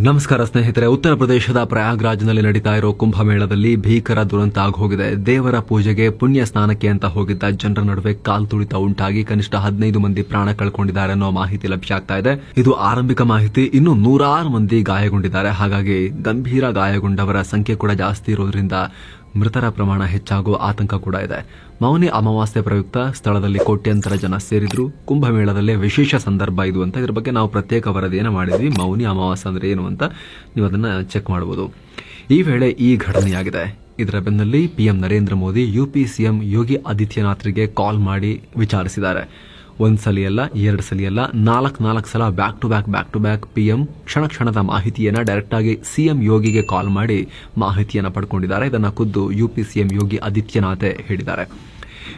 ನಮಸ್ಕಾರ ಸ್ನೇಹಿತರೆ. ಉತ್ತರ ಪ್ರದೇಶದ ಪ್ರಯಾಗ್ರಾಜ್ನಲ್ಲಿ ನಡೀತಾ ಇರೋ ಕುಂಭಮೇಳದಲ್ಲಿ ಭೀಕರ ದುರಂತ ಆಗೋಗಿದೆ. ದೇವರ ಪೂಜೆಗೆ ಪುಣ್ಯ ಸ್ನಾನಕ್ಕೆ ಅಂತ ಹೋಗಿದ್ದ ಜನರ ನಡುವೆ ಕಾಲ್ತುಳಿತ ಉಂಟಾಗಿ ಕನಿಷ್ಠ 15 ಮಂದಿ ಪ್ರಾಣ ಕಳ್ಕೊಂಡಿದ್ದಾರೆ ಅನ್ನೋ ಮಾಹಿತಿ ಲಭ್ಯ ಆಗ್ತಾ ಇದೆ. ಇದು ಆರಂಭಿಕ ಮಾಹಿತಿ. ಇನ್ನು 106 ಮಂದಿ ಗಾಯಗೊಂಡಿದ್ದಾರೆ. ಹಾಗಾಗಿ ಗಂಭೀರ ಗಾಯಗೊಂಡವರ ಸಂಖ್ಯೆ ಕೂಡ ಜಾಸ್ತಿ ಇರೋದ್ರಿಂದ ಮೃತರ ಪ್ರಮಾಣ ಹೆಚ್ಚಾಗುವ ಆತಂಕ ಕೂಡ ಇದೆ. ಮೌನಿ ಅಮಾವಾಸ್ಯೆ ಪ್ರಯುಕ್ತ ಸ್ಥಳದಲ್ಲಿ ಕೋಟ್ಯಂತರ ಜನ ಸೇರಿದ್ರು. ಕುಂಭಮೇಳದಲ್ಲೇ ವಿಶೇಷ ಸಂದರ್ಭ ಇದು ಅಂತ ಇದ್ರ ಬಗ್ಗೆ ನಾವು ಪ್ರತ್ಯೇಕ ವರದಿಯನ್ನು ಮಾಡಿದ್ವಿ. ಮೌನಿ ಅಮಾವಾಸ್ಯೆ ಅಂದ್ರೆ ಏನು ಅಂತ ನೀವು ಅದನ್ನ ಚೆಕ್ ಮಾಡಬಹುದು. ಈ ವೇಳೆ ಈ ಘಟನೆಯಾಗಿದೆ. ಇದರ ಬೆನ್ನಲ್ಲಿ PM Narendra Modi UP CM Yogi ಆದಿತ್ಯನಾಥ್ರಿಗೆ ಕಾಲ್ ಮಾಡಿ ವಿಚಾರಿಸಿದ್ದಾರೆ. ಒಂದ್ಸಲಿ ಅಲ್ಲ, 2 ಸಲ ಅಲ್ಲ, 4 ಸಲ ಬ್ಯಾಕ್ ಟು ಬ್ಯಾಕ್ ಪಿಎಂ ಕ್ಷಣದ ಮಾಹಿತಿಯನ್ನ ಡೈರೆಕ್ಟ್ ಆಗಿ ಸಿಎಂ ಯೋಗಿಗೆ ಕಾಲ್ ಮಾಡಿ ಮಾಹಿತಿಯನ್ನ ಪಡ್ಕೊಂಡಿದ್ದಾರೆ. ಇದನ್ನ ಖುದ್ದು ಯುಪಿ ಸಿಎಂ ಯೋಗಿ ಆದಿತ್ಯನಾಥ್ ಹೇಳಿದ್ದಾರೆ.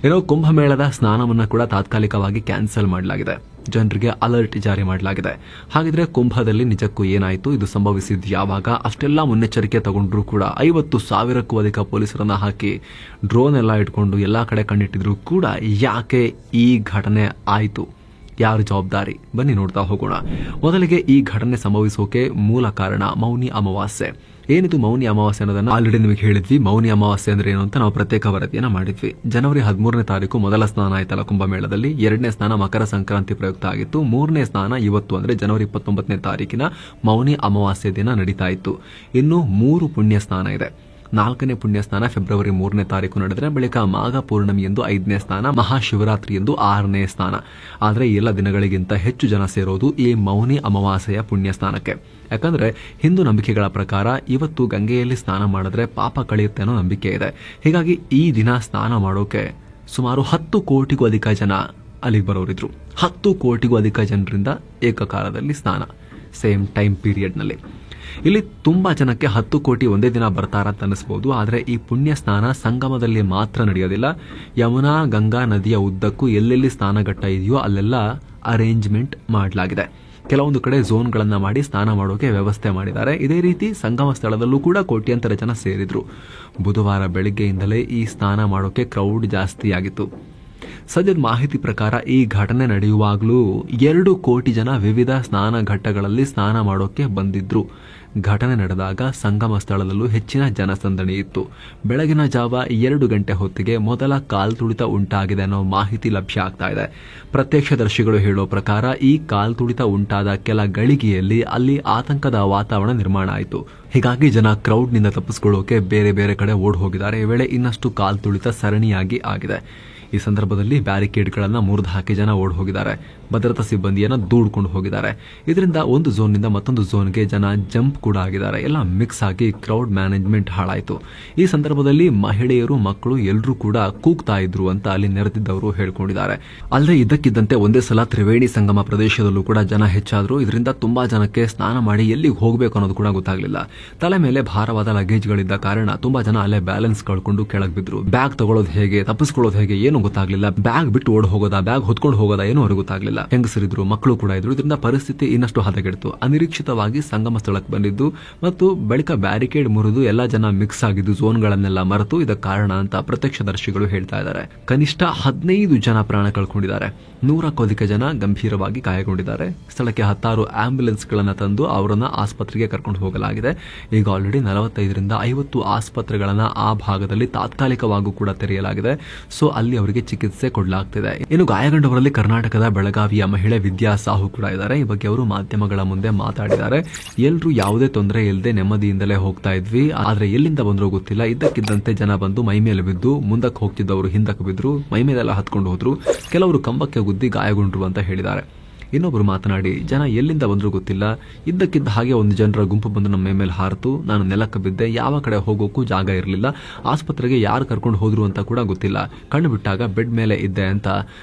ಏನೋ ಕುಂಭಮೇಳದ ಸ್ನಾನವನ್ನ ಕೂಡ ತಾತ್ಕಾಲಿಕವಾಗಿ ಕ್ಯಾನ್ಸಲ್ ಮಾಡಲಾಗಿದೆ. ಜನರಿಗೆ ಅಲರ್ಟ್ ಜಾರಿ ಮಾಡಲಾಗಿದೆ. ಹಾಗಿದ್ರೆ ಕುಂಭದಲ್ಲಿ ನಿಜಕ್ಕೂ ಏನಾಯಿತು? ಇದು ಸಂಭವಿಸಿದ್ದು ಯಾವಾಗ? ಅಷ್ಟೆಲ್ಲ ಮುನ್ನೆಚ್ಚರಿಕೆ ತಗೊಂಡ್ರು ಕೂಡ 50,000ಕ್ಕೂ ಅಧಿಕ ಪೊಲೀಸರನ್ನ ಹಾಕಿ ಡ್ರೋನ್ ಎಲ್ಲ ಇಟ್ಕೊಂಡು ಎಲ್ಲಾ ಕಡೆ ಕಣ್ಣಿಟ್ಟಿದ್ರು ಕೂಡ ಯಾಕೆ ಈ ಘಟನೆ ಆಯಿತು? ಯಾರು ಜವಾಬ್ದಾರಿ? ಬನ್ನಿ ನೋಡ್ತಾ ಹೋಗೋಣ. ಮೊದಲಿಗೆ ಈ ಘಟನೆ ಸಂಭವಿಸೋಕೆ ಮೂಲ ಕಾರಣ ಮೌನಿ ಅಮಾವಾಸ್ಯೆ. ಏನಿದು ಮೌನಿ ಅಮಾವಾಸ್ಯೆ ಅನ್ನೋದನ್ನ ಆಲ್ರೆಡಿ ನಿಮಗೆ ಹೇಳಿದ್ವಿ. ಮೌನಿ ಅಮಾವಾಸ್ಯೆ ಅಂದ್ರೆ ಏನು ಅಂತ ನಾವು ಪ್ರತ್ಯೇಕ ವರದಿಯನ್ನ ಮಾಡಿದ್ವಿ. ಜನವರಿ 13ನೇ ತಾರೀಕು ಮೊದಲ ಸ್ನಾನ ಆಯ್ತಲ್ಲ ಕುಂಭಮೇಳದಲ್ಲಿ. 2ನೇ ಸ್ನಾನ ಮಕರ ಸಂಕ್ರಾಂತಿ ಪ್ರಯುಕ್ತ ಆಗಿತ್ತು. 3ನೇ ಸ್ನಾನ ಇವತ್ತು ಅಂದ್ರೆ ಜನವರಿ 29ನೇ ತಾರೀಕಿನ ಮೌನಿ ಅಮಾವಾಸ್ಯೆ ದಿನ ನಡೀತಾ ಇತ್ತು. ಇನ್ನು 3 ಪುಣ್ಯ ಸ್ನಾನ ಇದೆ. 4ನೇ ಪುಣ್ಯ ಸ್ನಾನ ಫೆಬ್ರವರಿ 3ನೇ ತಾರೀಕು ನಡೆದರೆ, ಬಳಿಕ ಮಾಘ ಪೂರ್ಣಮಿ ಎಂದು 5ನೇ ಸ್ನಾನ, ಮಹಾಶಿವರಾತ್ರಿ ಎಂದು 6ನೇ ಸ್ನಾನ. ಆದರೆ ಈ ಎಲ್ಲ ದಿನಗಳಿಗಿಂತ ಹೆಚ್ಚು ಜನ ಸೇರೋದು ಈ ಮೌನಿ ಅಮಾವಾಸ್ಯೆಯ ಪುಣ್ಯ ಸ್ನಾನಕ್ಕೆ. ಯಾಕಂದ್ರೆ ಹಿಂದೂ ನಂಬಿಕೆಗಳ ಪ್ರಕಾರ ಇವತ್ತು ಗಂಗೆಯಲ್ಲಿ ಸ್ನಾನ ಮಾಡಿದ್ರೆ ಪಾಪ ಕಳೆಯುತ್ತೆ ಅನ್ನೋ ನಂಬಿಕೆ ಇದೆ. ಹೀಗಾಗಿ ಈ ದಿನ ಸ್ನಾನ ಮಾಡೋಕೆ ಸುಮಾರು 10 ಕೋಟಿಗೂ ಅಧಿಕ ಜನ ಅಲ್ಲಿಗೆ ಬರೋರಿದ್ರು. 10 ಕೋಟಿಗೂ ಅಧಿಕ ಜನರಿಂದ ಏಕಕಾಲದಲ್ಲಿ ಸ್ನಾನ, ಸೇಮ್ ಟೈಮ್ ಪೀರಿಯಡ್ನಲ್ಲಿ. ಇಲ್ಲಿ ತುಂಬಾ ಜನಕ್ಕೆ 10 ಕೋಟಿ ಒಂದೇ ದಿನ ಬರ್ತಾರಂತ ಅನಿಸಬಹುದು. ಆದರೆ ಈ ಪುಣ್ಯ ಸ್ನಾನ ಸಂಗಮದಲ್ಲಿ ಮಾತ್ರ ನಡೆಯೋದಿಲ್ಲ. ಯಮುನಾ ಗಂಗಾ ನದಿಯ ಉದ್ದಕ್ಕೂ ಎಲ್ಲೆಲ್ಲಿ ಸ್ನಾನಘಟ್ಟ ಇದೆಯೋ ಅಲ್ಲೆಲ್ಲ ಅರೇಂಜ್ಮೆಂಟ್ ಮಾಡಲಾಗಿದೆ. ಕೆಲವೊಂದು ಕಡೆ ಝೋನ್ಗಳನ್ನ ಮಾಡಿ ಸ್ನಾನ ಮಾಡೋಕೆ ವ್ಯವಸ್ಥೆ ಮಾಡಿದ್ದಾರೆ. ಇದೇ ರೀತಿ ಸಂಗಮ ಸ್ಥಳದಲ್ಲೂ ಕೂಡ ಕೋಟ್ಯಂತರ ಜನ ಸೇರಿದ್ರು. ಬುಧವಾರ ಬೆಳಿಗ್ಗೆಯಿಂದಲೇ ಈ ಸ್ನಾನ ಮಾಡೋಕೆ ಕ್ರೌಡ್ ಜಾಸ್ತಿ ಆಗಿತ್ತು. ಸದ್ಯದ ಮಾಹಿತಿ ಪ್ರಕಾರ ಈ ಘಟನೆ ನಡೆಯುವಾಗಲೂ 2 ಕೋಟಿ ಜನ ವಿವಿಧ ಸ್ನಾನ ಘಟ್ಟಗಳಲ್ಲಿ ಸ್ನಾನ ಮಾಡೋಕೆ ಬಂದಿದ್ರು. ಘಟನೆ ನಡೆದಾಗ ಸಂಗಮ ಸ್ಥಳದಲ್ಲೂ ಹೆಚ್ಚಿನ ಜನಸಂದಣಿ ಇತ್ತು. ಬೆಳಗಿನ ಜಾವ 2 ಗಂಟೆ ಹೊತ್ತಿಗೆ ಮೊದಲ ಕಾಲ್ತುಳಿತ ಉಂಟಾಗಿದೆ ಅನ್ನೋ ಮಾಹಿತಿ ಲಭ್ಯ ಆಗ್ತಾ ಇದೆ. ಪ್ರತ್ಯಕ್ಷದರ್ಶಿಗಳು ಹೇಳೋ ಪ್ರಕಾರ ಈ ಕಾಲ್ತುಳಿತ ಉಂಟಾದ ಕೆಲ ಗಳಿಗೆಯಲ್ಲಿ ಅಲ್ಲಿ ಆತಂಕದ ವಾತಾವರಣ ನಿರ್ಮಾಣ ಆಯಿತು. ಹೀಗಾಗಿ ಜನ ಕ್ರೌಡ್ನಿಂದ ತಪ್ಪಿಸಿಕೊಳ್ಳೋಕೆ ಬೇರೆ ಬೇರೆ ಕಡೆ ಓಡ್ ಹೋಗಿದ್ದಾರೆ. ಈ ವೇಳೆ ಇನ್ನಷ್ಟು ಕಾಲ್ತುಳಿತ ಸರಣಿಯಾಗಿ ಆಗಿದೆ. ಈ ಸಂದರ್ಭದಲ್ಲಿ ಬ್ಯಾರಿಕೇಡ್ಗಳನ್ನು ಮುರಿದು ಹಾಕಿ ಜನ ಓಡ್ ಹೋಗಿದ್ದಾರೆ. ಭದ್ರತಾ ಸಿಬ್ಬಂದಿಯನ್ನು ದೂಡ್ಕೊಂಡು ಹೋಗಿದ್ದಾರೆ. ಇದರಿಂದ ಒಂದು ಝೋನ್ನಿಂದ ಮತ್ತೊಂದು ಝೋನ್ಗೆ ಜನ ಜಂಪ್ ಕೂಡ ಆಗಿದ್ದಾರೆ. ಎಲ್ಲ ಮಿಕ್ಸ್ ಆಗಿ ಕ್ರೌಡ್ ಮ್ಯಾನೇಜ್ಮೆಂಟ್ ಹಾಳಾಯಿತು. ಈ ಸಂದರ್ಭದಲ್ಲಿ ಮಹಿಳೆಯರು, ಮಕ್ಕಳು ಎಲ್ಲರೂ ಕೂಡ ಕೂಗ್ತಾ ಇದ್ರು ಅಂತ ಅಲ್ಲಿ ನೆರೆದಿದ್ದವರು ಹೇಳ್ಕೊಂಡಿದ್ದಾರೆ. ಅಲ್ಲದೆ ಇದ್ದಕ್ಕಿದ್ದಂತೆ ಒಂದೇ ಸಲ ತ್ರಿವೇಣಿ ಸಂಗಮ ಪ್ರದೇಶದಲ್ಲೂ ಕೂಡ ಜನ ಹೆಚ್ಚಾದ್ರು. ಇದರಿಂದ ತುಂಬಾ ಜನಕ್ಕೆ ಸ್ನಾನ ಮಾಡಿ ಎಲ್ಲಿಗೆ ಹೋಗಬೇಕು ಅನ್ನೋದು ಕೂಡ ಗೊತ್ತಾಗಲಿಲ್ಲ. ತಲೆ ಮೇಲೆ ಭಾರವಾದ ಲಗೇಜ್ಗಳಿದ್ದ ಕಾರಣ ತುಂಬಾ ಜನ ಅಲ್ಲೇ ಬ್ಯಾಲೆನ್ಸ್ ಕಳ್ಕೊಂಡು ಕೆಳಗೆ ಬಿದ್ರು. ಬ್ಯಾಗ್ ತಗೊಳ್ಳೋದು ಹೇಗೆ, ತಪ್ಪಿಸ್ಕೊಳ್ಳೋದು ಹೇಗೆ ಏನು ಗೊತ್ತಾಗ್ಲಿಲ್ಲ. ಬ್ಯಾಗ್ ಬಿಟ್ಟು ಓಡ್ ಹೋಗೋದಾ, ಬ್ಯಾಗ್ ಹೊತ್ಕೊಂಡು ಹೋಗೋದಾ ಏನೂ ಅವ್ರಿಗೆ ಗೊತ್ತಾಗ್ಲಿಲ್ಲ. ಹೆಂಗಸರಿದ್ರು, ಮಕ್ಕಳು ಕೂಡ ಇದ್ರು. ಇದರಿಂದ ಪರಿಸ್ಥಿತಿ ಇನ್ನಷ್ಟು ಹದಗೆಡ್ತು. ಅನಿರೀಕ್ಷಿತವಾಗಿ ಸಂಗಮ ಸ್ಥಳಕ್ಕೆ ಬಂದಿದ್ದು ಮತ್ತು ಬಳಿಕ ಬ್ಯಾರಿಕೇಡ್ ಮುರಿದು ಎಲ್ಲಾ ಜನ ಮಿಕ್ಸ್ ಆಗಿದ್ದು ಝೋನ್ಗಳನ್ನೆಲ್ಲ ಮರೆತು ಇದಕ್ಕೆ ಕಾರಣ ಅಂತ ಪ್ರತ್ಯಕ್ಷದರ್ಶಿಗಳು ಹೇಳ್ತಾ ಇದ್ದಾರೆ. ಕನಿಷ್ಠ 15 ಜನ ಪ್ರಾಣ ಕಳ್ಕೊಂಡಿದ್ದಾರೆ. 100ಕ್ಕೂ ಅಧಿಕ ಜನ ಗಂಭೀರವಾಗಿ ಗಾಯಗೊಂಡಿದ್ದಾರೆ. ಸ್ಥಳಕ್ಕೆ 16 ಆಂಬ್ಯುಲೆನ್ಸ್ಗಳನ್ನು ತಂದು ಅವರನ್ನ ಆಸ್ಪತ್ರೆಗೆ ಕರ್ಕೊಂಡು ಹೋಗಲಾಗಿದೆ. ಈಗ ಆಲ್ರೆಡಿ 45ರಿಂದ 50 ಆಸ್ಪತ್ರೆಗಳನ್ನ ಆ ಭಾಗದಲ್ಲಿ ತಾತ್ಕಾಲಿಕವಾಗೂ ಕೂಡ ತೆರೆಯಲಾಗಿದೆ. ಸೊ ಅಲ್ಲಿ ಅವರಿಗೆ ಚಿಕಿತ್ಸೆ ಕೊಡಲಾಗ್ತಿದೆ. ಇನ್ನು ಗಾಯಗೊಂಡವರಲ್ಲಿ ಕರ್ನಾಟಕದ ಬೆಳಗಾವಿಯ ಮಹಿಳೆ ವಿದ್ಯಾ ಸಾಹು ಕೂಡ ಇದ್ದಾರೆ. ಈ ಬಗ್ಗೆ ಅವರು ಮಾಧ್ಯಮಗಳ ಮುಂದೆ ಮಾತಾಡಿದ್ದಾರೆ. ಎಲ್ಲರೂ ಯಾವುದೇ ತೊಂದರೆ ಇಲ್ಲದೆ ನೆಮ್ಮದಿಯಿಂದಲೇ ಹೋಗ್ತಾ ಇದ್ವಿ. ಆದ್ರೆ ಎಲ್ಲಿಂದ ಬಂದ್ರೂ ಗೊತ್ತಿಲ್ಲ. ಇದ್ದಕ್ಕಿದ್ದಂತೆ ಜನ ಬಂದು ಮೈ ಮೇಲೆ ಬಿದ್ದು, ಮುಂದಕ್ಕೆ ಹೋಗ್ತಿದ್ದವರು ಹಿಂದಕ್ಕೆ ಬಿದ್ರು, ಮೈ ಮೇಲೆಲ್ಲ ಹತ್ಕೊಂಡು ಹೋದ್ರು. ಕೆಲವರು ಕಂಬಕ್ಕೆ ಗುದ್ದಿ ಗಾಯಗೊಂಡ್ರು ಅಂತ ಹೇಳಿದ್ದಾರೆ. ಇನ್ನೊಬ್ರು ಮಾತನಾಡಿ, ಜನ ಎಲ್ಲಿಂದ ಬಂದ್ರೂ ಗೊತ್ತಿಲ್ಲ, ಇದ್ದಕ್ಕಿದ್ದ ಹಾಗೆ ಒಂದು ಜನರ ಗುಂಪು ಬಂದು ನಮ್ಮ ಮೇಲೆ ಹಾರಿತು. ನಾನು ನೆಲಕ್ಕೆ ಬಿದ್ದೆ. ಯಾವ ಕಡೆ ಹೋಗೋಕ್ಕೂ ಜಾಗ ಇರಲಿಲ್ಲ. ಆಸ್ಪತ್ರೆಗೆ ಯಾರು ಕರ್ಕೊಂಡು ಹೋದ್ರು ಅಂತ ಕೂಡ ಗೊತ್ತಿಲ್ಲ. ಕಣ್ಣು ಬಿಟ್ಟಾಗ ಬೆಡ್ ಮೇಲೆ ಇದ್ದೆ ಅಂತ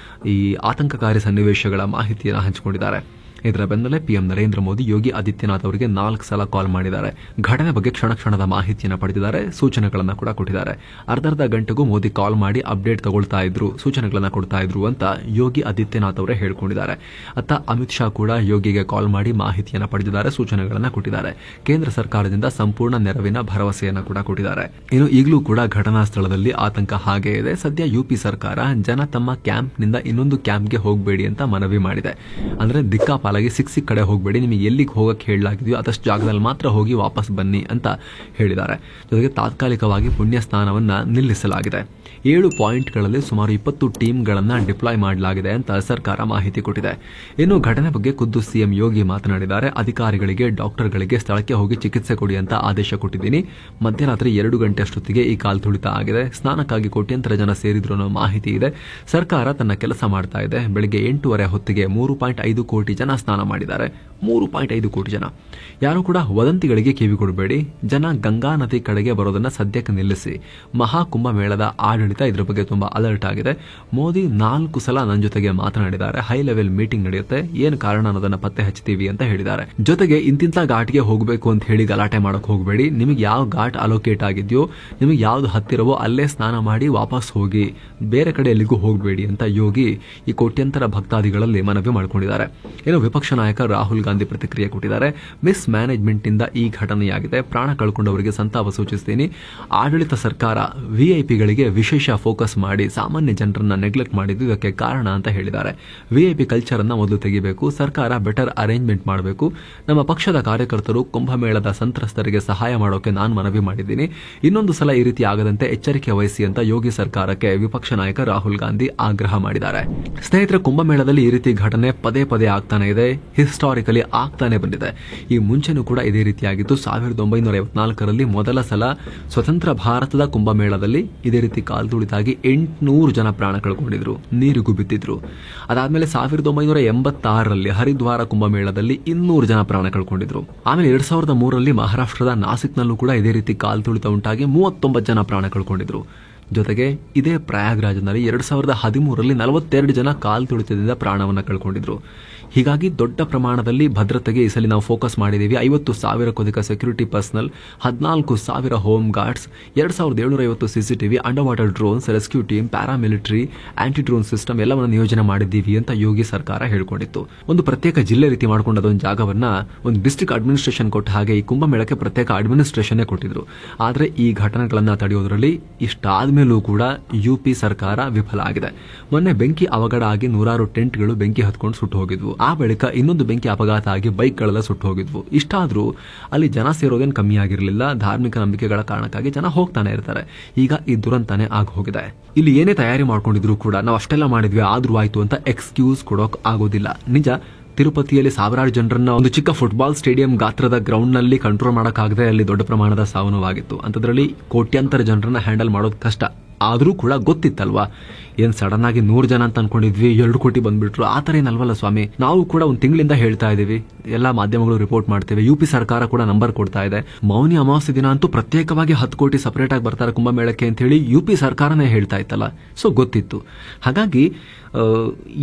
ಈ ಆತಂಕಕಾರಿ ಸನ್ನಿವೇಶಗಳ ಮಾಹಿತಿಯನ್ನು ಹಂಚಿಕೊಂಡಿದ್ದಾರೆ. ಇದರ ಬೆನ್ನಲ್ಲೇ ಪಿಎಂ ನರೇಂದ್ರ ಮೋದಿ ಯೋಗಿ ಆದಿತ್ಯನಾಥ್ ಅವರಿಗೆ 4 ಸಲ ಕಾಲ್ ಮಾಡಿದ್ದಾರೆ. ಘಟನೆ ಬಗ್ಗೆ ಕ್ಷಣದ ಮಾಹಿತಿಯನ್ನು ಪಡೆದಿದ್ದಾರೆ. ಸೂಚನೆಗಳನ್ನು ಕೂಡ ಕೊಟ್ಟಿದ್ದಾರೆ. ಅರ್ಧ ಗಂಟೆಗೂ ಮೋದಿ ಕಾಲ್ ಮಾಡಿ ಅಪ್ಡೇಟ್ ತಗೊಳ್ತಾ ಇದ್ರು, ಸೂಚನೆಗಳನ್ನು ಕೊಡ್ತಾ ಇದ್ರು ಅಂತ ಯೋಗಿ ಆದಿತ್ಯನಾಥ್ ಅವರೇ ಹೇಳ್ಕೊಂಡಿದ್ದಾರೆ. ಅತ್ತ ಅಮಿತ್ ಶಾ ಕೂಡ ಯೋಗಿಗೆ ಕಾಲ್ ಮಾಡಿ ಮಾಹಿತಿಯನ್ನು ಪಡೆದಿದ್ದಾರೆ, ಸೂಚನೆಗಳನ್ನು ಕೊಟ್ಟಿದ್ದಾರೆ. ಕೇಂದ್ರ ಸರ್ಕಾರದಿಂದ ಸಂಪೂರ್ಣ ನೆರವಿನ ಭರವಸೆಯನ್ನು ಕೂಡ ಕೊಟ್ಟಿದ್ದಾರೆ. ಇನ್ನು ಈಗಲೂ ಕೂಡ ಘಟನಾ ಸ್ಥಳದಲ್ಲಿ ಆತಂಕ ಹಾಗೇ ಇದೆ. ಸದ್ಯ ಯುಪಿ ಸರ್ಕಾರ ಜನ ತಮ್ಮ ಕ್ಯಾಂಪ್ನಿಂದ ಇನ್ನೊಂದು ಕ್ಯಾಂಪ್ಗೆ ಹೋಗಬೇಡಿ ಅಂತ ಮನವಿ ಮಾಡಿದೆ. ಅಂದ್ರೆ ದಿಕ್ಕಾಪಾಲ ಪಾಲಾಗಿ ಸಿಕ್ ಕಡೆ ಹೋಗಬೇಡಿ, ನಿಮಗೆ ಎಲ್ಲಿಗೆ ಹೋಗಕ್ಕೆ ಹೇಳಲಾಗಿದೆಯೋ ಅದಷ್ಟು ಜಾಗದಲ್ಲಿ ಮಾತ್ರ ಹೋಗಿ ವಾಪಸ್ ಬನ್ನಿ ಅಂತ ಹೇಳಿದ್ದಾರೆ. ಜೊತೆಗೆ ತಾತ್ಕಾಲಿಕವಾಗಿ ಪುಣ್ಯ ಸ್ನಾನವನ್ನು ನಿಲ್ಲಿಸಲಾಗಿದೆ. 7 ಪಾಯಿಂಟ್ಗಳಲ್ಲಿ ಸುಮಾರು 20 ಟೀಮ್ಗಳನ್ನು ಡಿಪ್ಲಾಯ್ ಮಾಡಲಾಗಿದೆ ಅಂತ ಸರ್ಕಾರ ಮಾಹಿತಿ ಕೊಟ್ಟಿದೆ. ಇನ್ನು ಘಟನೆ ಬಗ್ಗೆ ಖುದ್ದು ಸಿಎಂ ಯೋಗಿ ಮಾತನಾಡಿದ್ದಾರೆ. ಅಧಿಕಾರಿಗಳಿಗೆ, ಡಾಕ್ಟರ್ಗಳಿಗೆ ಸ್ಥಳಕ್ಕೆ ಹೋಗಿ ಚಿಕಿತ್ಸೆ ಕೊಡಿ ಅಂತ ಆದೇಶ ಕೊಟ್ಟಿದ್ದೀನಿ. ಮಧ್ಯರಾತ್ರಿ 2 ಗಂಟೆ ಅಷ್ಟೊತ್ತಿಗೆ ಈ ಕಾಲ್ ತುಳಿತ ಆಗಿದೆ. ಸ್ನಾನಕ್ಕಾಗಿ ಕೋಟ್ಯಂತರ ಜನ ಸೇರಿದ್ರು ಅನ್ನೋ ಮಾಹಿತಿ ಇದೆ. ಸರ್ಕಾರ ತನ್ನ ಕೆಲಸ ಮಾಡ್ತಾ ಇದೆ. ಬೆಳಿಗ್ಗೆ 8:30 ಹೊತ್ತಿಗೆ 3.5 ಕೋಟಿ ಜನ ಸ್ನಾನ ಮಾಡಿದ್ದಾರೆ. 3.5 ಕೋಟಿ ಜನ. ಯಾರು ಕೂಡ ವದಂತಿಗಳಿಗೆ ಕಿವಿ ಕೊಡಬೇಡಿ. ಜನ ಗಂಗಾ ನದಿ ಕಡೆಗೆ ಬರೋದನ್ನ ಸದ್ಯಕ್ಕೆ ನಿಲ್ಲಿಸಿ. ಮಹಾಕುಂಭಮೇಳದ ಆಡಳಿತ ಇದರ ಬಗ್ಗೆ ತುಂಬಾ ಅಲರ್ಟ್ ಆಗಿದೆ. ಮೋದಿ 4 ಸಲ ನನ್ನ ಜೊತೆಗೆ ಮಾತನಾಡಿದ್ದಾರೆ. ಹೈ ಲೆವೆಲ್ ಮೀಟಿಂಗ್ ನಡೆಯುತ್ತೆ, ಏನು ಕಾರಣ ಅನ್ನೋದನ್ನ ಪತ್ತೆ ಹಚ್ತೀವಿ ಅಂತ ಹೇಳಿದ್ದಾರೆ. ಜೊತೆಗೆ ಇಂತಿಂತ ಘಾಟ್ಗೆ ಹೋಗಬೇಕು ಅಂತ ಹೇಳಿ ಗಲಾಟೆ ಮಾಡಕ್ ಹೋಗಬೇಡಿ. ನಿಮಗೆ ಯಾವ ಘಾಟ್ ಅಲೋಕೇಟ್ ಆಗಿದೆಯೋ, ನಿಮಗೆ ಯಾವ್ದು ಹತ್ತಿರವೋ ಅಲ್ಲೇ ಸ್ನಾನ ಮಾಡಿ ವಾಪಸ್ ಹೋಗಿ, ಬೇರೆ ಕಡೆ ಎಲ್ಲಿಗೂ ಹೋಗಬೇಡಿ ಅಂತ ಯೋಗಿ ಈ ಕೋಟ್ಯಂತರ ಭಕ್ತಾದಿಗಳಲ್ಲಿ ಮನವಿ ಮಾಡಿಕೊಂಡಿದ್ದಾರೆ. ಇನ್ನು ವಿಪಕ್ಷ ನಾಯಕ ರಾಹುಲ್ ಗಾಂಧಿ ಪ್ರತಿಕ್ರಿಯೆ ಕೊಟ್ಟಿದ್ದಾರೆ. ಮಿಸ್ ಮ್ಯಾನೇಜ್ಮೆಂಟ್ ಇಂದ ಈ ಘಟನೆಯಾಗಿದೆ. ಪ್ರಾಣ ಕಳ್ಕೊಂಡವರಿಗೆ ಸಂತಾಪ ಸೂಚಿಸ್ತೀನಿ. ಆಡಳಿತ ಸರ್ಕಾರ ವಿಐಪಿಗಳಿಗೆ ವಿಶೇಷ ಫೋಕಸ್ ಮಾಡಿ ಸಾಮಾನ್ಯ ಜನರನ್ನ ನೆಗ್ಲೆಕ್ಟ್ ಮಾಡಿದ್ದು ಇದಕ್ಕೆ ಕಾರಣ ಅಂತ ಹೇಳಿದ್ದಾರೆ. ವಿಐಪಿ ಕಲ್ಚರ್ ಅನ್ನ ಮೊದಲು ತೆಗಿಬೇಕು. ಸರ್ಕಾರ ಬೆಟರ್ ಅರೇಂಜ್ಮೆಂಟ್ ಮಾಡಬೇಕು. ನಮ್ಮ ಪಕ್ಷದ ಕಾರ್ಯಕರ್ತರು ಕುಂಭಮೇಳದ ಸಂತ್ರಸ್ತರಿಗೆ ಸಹಾಯ ಮಾಡೋಕೆ ನಾನು ಮನವಿ ಮಾಡಿದ್ದೀನಿ. ಇನ್ನೊಂದು ಸಲ ಈ ರೀತಿ ಆಗದಂತೆ ಎಚ್ಚರಿಕೆ ವಹಿಸಿ ಅಂತ ಯೋಗಿ ಸರ್ಕಾರಕ್ಕೆ ವಿಪಕ್ಷ ನಾಯಕ ರಾಹುಲ್ ಗಾಂಧಿ ಆಗ್ರಹ ಮಾಡಿದ್ದಾರೆ. ಸ್ನೇಹಿತರೆ, ಕುಂಭಮೇಳದಲ್ಲಿ ಈ ರೀತಿ ಘಟನೆ ಪದೇ ಪದೇ ಆಗ್ತಾನೆ ಇದೆ. ಹಿಸ್ಟಾರಿಕಲಿ ಆಗ್ತಾನೆ ಬಂದಿದೆ. ಈ ಮುಂಚೆನೂ ಕೂಡ ಇದೇ ರೀತಿಯಾಗಿತ್ತು. 1954ರಲ್ಲಿ ಮೊದಲ ಸಲ ಸ್ವತಂತ್ರ ಭಾರತದ ಕುಂಭಮೇಳದಲ್ಲಿ ಇದೇ ರೀತಿ ಕಾಲ್ತುಳಿತಾಗಿ 800 ಜನ ಪ್ರಾಣ ಕಳ್ಕೊಂಡಿದ್ರು, ನೀರಿಗೂ ಬಿದ್ದಿದ್ರು. ಅದಾದ್ಮೇಲೆ 1986ರಲ್ಲಿ ಹರಿದ್ವಾರ ಕುಂಭಮೇಳದಲ್ಲಿ 200 ಜನ ಪ್ರಾಣ ಕಳ್ಕೊಂಡಿದ್ರು. ಆಮೇಲೆ 2003ರಲ್ಲಿ ಮಹಾರಾಷ್ಟ್ರದ ನಾಸಿಕ್ನಲ್ಲೂ ಕೂಡ ಇದೇ ರೀತಿ ಕಾಲ್ತುಳಿತ ಉಂಟಾಗಿ 39 ಜನ ಪ್ರಾಣ ಕಳ್ಕೊಂಡಿದ್ರು. ಜೊತೆಗೆ ಇದೇ ಪ್ರಯಾಗ್ರಾಜ್ನಲ್ಲಿ 2013ರಲ್ಲಿ 42 ಜನ ಕಾಲ್ತುಳಿತದಿಂದ ಪ್ರಾಣವನ್ನು ಕಳ್ಕೊಂಡಿದ್ರು. ಹೀಗಾಗಿ ದೊಡ್ಡ ಪ್ರಮಾಣದಲ್ಲಿ ಭದ್ರತೆಗೆ ಈ ಸಲ ನಾವು ಫೋಕಸ್ ಮಾಡಿದ್ದೀವಿ. 50,000ಕ್ಕೂ ಅಧಿಕ security personnel, 14,000 home guards, 2,750 CCTV, underwater drones, rescue team, paramilitary, anti drone system ಎಲ್ಲವನ್ನು ನಿಯೋಜನೆ ಮಾಡಿದ್ದೀವಿ ಅಂತ ಯೋಗಿ ಸರ್ಕಾರ ಹೇಳ್ಕೊಂಡಿತ್ತು. ಒಂದು ಪ್ರತ್ಯೇಕ ಜಿಲ್ಲೆ ರೀತಿ ಮಾಡ್ಕೊಂಡು ಅದೊಂದು ಜಾಗವನ್ನ ಒಂದು ಡಿಸ್ಟ್ರಿಕ್ಟ್ ಅಡ್ಮಿನಿಸ್ಟ್ರೇಷನ್ ಕೊಟ್ಟ ಹಾಗೆ ಈ ಕುಂಭಮೇಳಕ್ಕೆ ಪ್ರತ್ಯೇಕ ಅಡ್ಮಿನಿಸ್ಟ್ರೇಷನ್ ಕೊಟ್ಟಿದ್ರು. ಆದರೆ ಈ ಘಟನೆಗಳನ್ನ ತಡೆಯೋದ್ರಲ್ಲಿ ಇಷ್ಟಾದ್ಮೇಲೂ ಕೂಡ ಯುಪಿ ಸರ್ಕಾರ ವಿಫಲ ಆಗಿದೆ. ಮೊನ್ನೆ ಬೆಂಕಿ ಅವಘಡ ಆಗಿ 100 ಟೆಂಟ್ಗಳು ಬೆಂಕಿ ಹತ್ಕೊಂಡು ಸುಟ್ಟು ಹೋಗಿದ್ವು. ಆ ಬಳಿಕ ಇನ್ನೊಂದು ಬೆಂಕಿ ಅಪಘಾತ ಆಗಿ ಬೈಕ್ಗಳೆಲ್ಲ ಸುಟ್ಟು ಹೋಗಿದ್ವು. ಇಷ್ಟಾದ್ರೂ ಅಲ್ಲಿ ಜನ ಸೇರೋದೇನು ಕಮ್ಮಿ ಆಗಿರಲಿಲ್ಲ. ಧಾರ್ಮಿಕ ನಂಬಿಕೆಗಳ ಕಾರಣಕ್ಕಾಗಿ ಜನ ಹೋಗ್ತಾನೆ ಇರ್ತಾರೆ. ಈಗ ಈ ದುರಂತನೇ ಆಗಿ ಹೋಗಿದೆ. ಇಲ್ಲಿ ಏನೇ ತಯಾರಿ ಮಾಡ್ಕೊಂಡಿದ್ರು ಕೂಡ ನಾವು ಅಷ್ಟೆಲ್ಲ ಮಾಡಿದ್ವಿ ಆದ್ರೂ ಆಯ್ತು ಅಂತ ಎಕ್ಸ್ಕ್ಯೂಸ್ ಕೊಡೋಕ್ ಆಗೋದಿಲ್ಲ. ನಿಜ, ತಿರುಪತಿಯಲ್ಲಿ ಸಾವಿರಾರು ಜನರನ್ನ ಒಂದು ಚಿಕ್ಕ ಫುಟ್ಬಾಲ್ ಸ್ಟೇಡಿಯಂ ಗಾತ್ರದ ಗ್ರೌಂಡ್ ನಲ್ಲಿ ಕಂಟ್ರೋಲ್ ಮಾಡಕ್ಕಾಗದೆ ಅಲ್ಲಿ ದೊಡ್ಡ ಪ್ರಮಾಣದ ಸಾವು ನೋವಾಗಿತ್ತು. ಅಂತದ್ರಲ್ಲಿ ಕೋಟ್ಯಾಂತರ ಜನರನ್ನ ಹ್ಯಾಂಡಲ್ ಮಾಡೋದು ಕಷ್ಟ. ಆದ್ರೂ ಕೂಡ ಗೊತ್ತಿತ್ತಲ್ವಾ, ಏನ್ ಸಡನ್ ಆಗಿ 100 ಜನ ಅಂತ ಅನ್ಕೊಂಡಿದ್ವಿ, 2 ಕೋಟಿ ಬಂದ್ಬಿಟ್ರು, ಆತರ ಏನಲ್ವಲ್ಲ ಸ್ವಾಮಿ. ನಾವು ಕೂಡ ಒಂದು ತಿಂಗಳಿಂದ ಹೇಳ್ತಾ ಇದೀವಿ, ಎಲ್ಲಾ ಮಾಧ್ಯಮಗಳು ರಿಪೋರ್ಟ್ ಮಾಡ್ತೇವೆ. ಯುಪಿ ಸರ್ಕಾರ ಕೂಡ ನಂಬರ್ ಕೊಡ್ತಾ ಇದೆ. ಮೌನಿ ಅಮಾವಾಸ್ಯೆ ದಿನ ಅಂತೂ ಪ್ರತ್ಯೇಕವಾಗಿ 10 ಕೋಟಿ ಸಪರೇಟ್ ಆಗಿ ಬರ್ತಾರೆ ಕುಂಭಮೇಳಕ್ಕೆ ಅಂತ ಹೇಳಿ ಯುಪಿ ಸರ್ಕಾರನೇ ಹೇಳ್ತಾ ಇತ್ತಲ್ಲ. ಸೊ ಗೊತ್ತಿತ್ತು. ಹಾಗಾಗಿ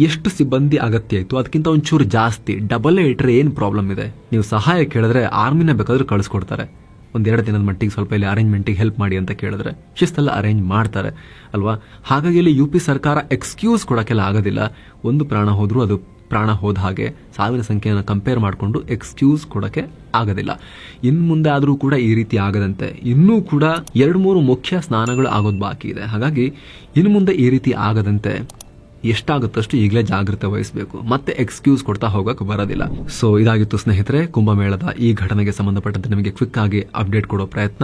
ಎಷ್ಟು ಸಿಬ್ಬಂದಿ ಅಗತ್ಯ ಇತ್ತು ಅದಕ್ಕಿಂತ ಒಂಚೂರು ಜಾಸ್ತಿ ಡಬಲ್ ಇಟ್ರೆ ಏನ್ ಪ್ರಾಬ್ಲಮ್ ಇದೆ? ನೀವು ಸಹಾಯ ಕೇಳಿದ್ರೆ ಆರ್ಮಿನ ಬೇಕಾದ್ರೂ ಕಳಿಸ್ಕೊಡ್ತಾರೆ. 1-2 ದಿನದ ಮಟ್ಟಿಗೆ ಸ್ವಲ್ಪ ಇಲ್ಲಿ ಅರೇಂಜ್ಮೆಂಟಿಗೆ ಹೆಲ್ಪ್ ಮಾಡಿ ಅಂತ ಕೇಳಿದ್ರೆ ಶಿಸ್ತೆಲ್ಲ ಅರೇಂಜ್ ಮಾಡ್ತಾರೆ ಅಲ್ವಾ. ಹಾಗಾಗಿ ಇಲ್ಲಿ ಯುಪಿ ಸರ್ಕಾರ ಎಕ್ಸ್ಕ್ಯೂಸ್ ಕೊಡಕ್ಕೆಲ್ಲ ಆಗೋದಿಲ್ಲ. ಒಂದು ಪ್ರಾಣ ಹೋದ್ರೂ ಅದು ಪ್ರಾಣ ಹೋದ ಹಾಗೆ. ಸಾವಿನ ಸಂಖ್ಯೆಯನ್ನು ಕಂಪೇರ್ ಮಾಡಿಕೊಂಡು ಎಕ್ಸ್ಕ್ಯೂಸ್ ಕೊಡಕ್ಕೆ ಆಗೋದಿಲ್ಲ. ಇನ್ನು ಮುಂದೆ ಆದರೂ ಕೂಡ ಈ ರೀತಿ ಆಗದಂತೆ ಇನ್ನೂ ಕೂಡ 2-3 ಮುಖ್ಯ ಸ್ನಾನಗಳು ಆಗೋದು ಬಾಕಿ ಇದೆ. ಹಾಗಾಗಿ ಇನ್ನು ಮುಂದೆ ಈ ರೀತಿ ಆಗದಂತೆ ಎಷ್ಟಾಗುತ್ತಷ್ಟು ಈಗಲೇ ಜಾಗೃತೆ ವಹಿಸಬೇಕು. ಮತ್ತೆ ಎಕ್ಸ್ಕ್ಯೂಸ್ ಕೊಡ್ತಾ ಹೋಗಕ್ಕೆ ಬರೋದಿಲ್ಲ. ಸೊ ಇದಾಗಿತ್ತು ಸ್ನೇಹಿತರೆ ಕುಂಭಮೇಳದ ಈ ಘಟನೆಗೆ ಸಂಬಂಧಪಟ್ಟಂತೆ ನಿಮಗೆ ಕ್ವಿಕ್ ಆಗಿ ಅಪ್ಡೇಟ್ ಕೊಡೋ ಪ್ರಯತ್ನ.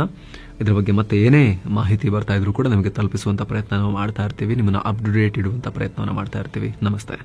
ಇದ್ರ ಬಗ್ಗೆ ಮತ್ತೆ ಏನೇ ಮಾಹಿತಿ ಬರ್ತಾ ಇದ್ರೂ ಕೂಡ ನಮಗೆ ತಲುಪಿಸುವಂತ ಪ್ರಯತ್ನ ನಾವು ಮಾಡ್ತಾ ಇರ್ತೀವಿ. ನಿಮ್ಮನ್ನ ಅಪ್ ಟು ಡೇಟ್ ಇಡುವಂತ ಪ್ರಯತ್ನವನ್ನು ಮಾಡ್ತಾ ಇರ್ತೀವಿ. ನಮಸ್ತೆ.